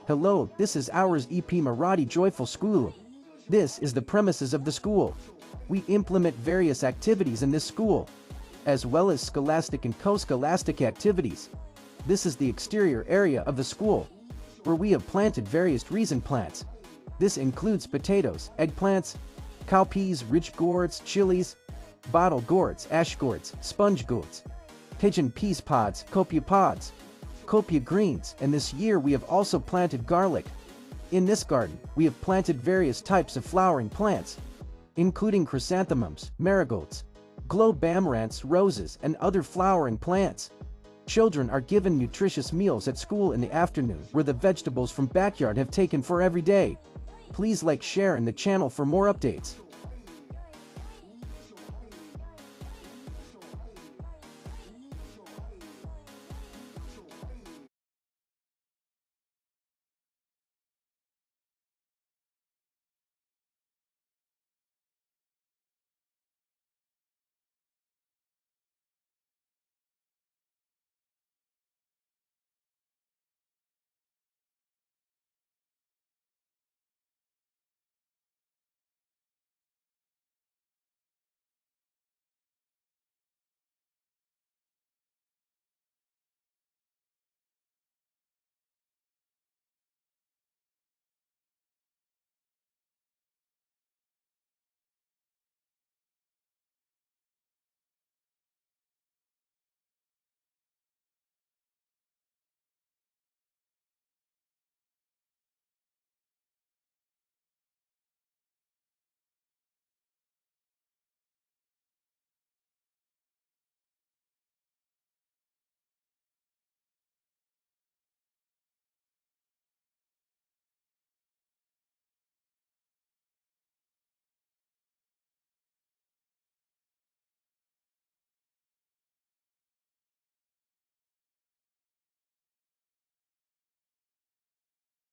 Hello, this is our zpmarathischool joyful school. This is the premises of the school. We implement various activities in this school, as well as scholastic and co-scholastic activities. This is the exterior area of the school, where we have planted various reason plants. This includes potatoes, eggplants, cowpeas, rich gourds, chilies, bottle gourds, ash gourds, sponge gourds, pigeon peas pods, copia greens, and this year we have also planted garlic. In this garden, we have planted various types of flowering plants, including chrysanthemums, marigolds, globe amaranths, roses, and other flowering plants. Children are given nutritious meals at school in the afternoon where the vegetables from backyard have taken for every day. Please like, share in the channel for more updates.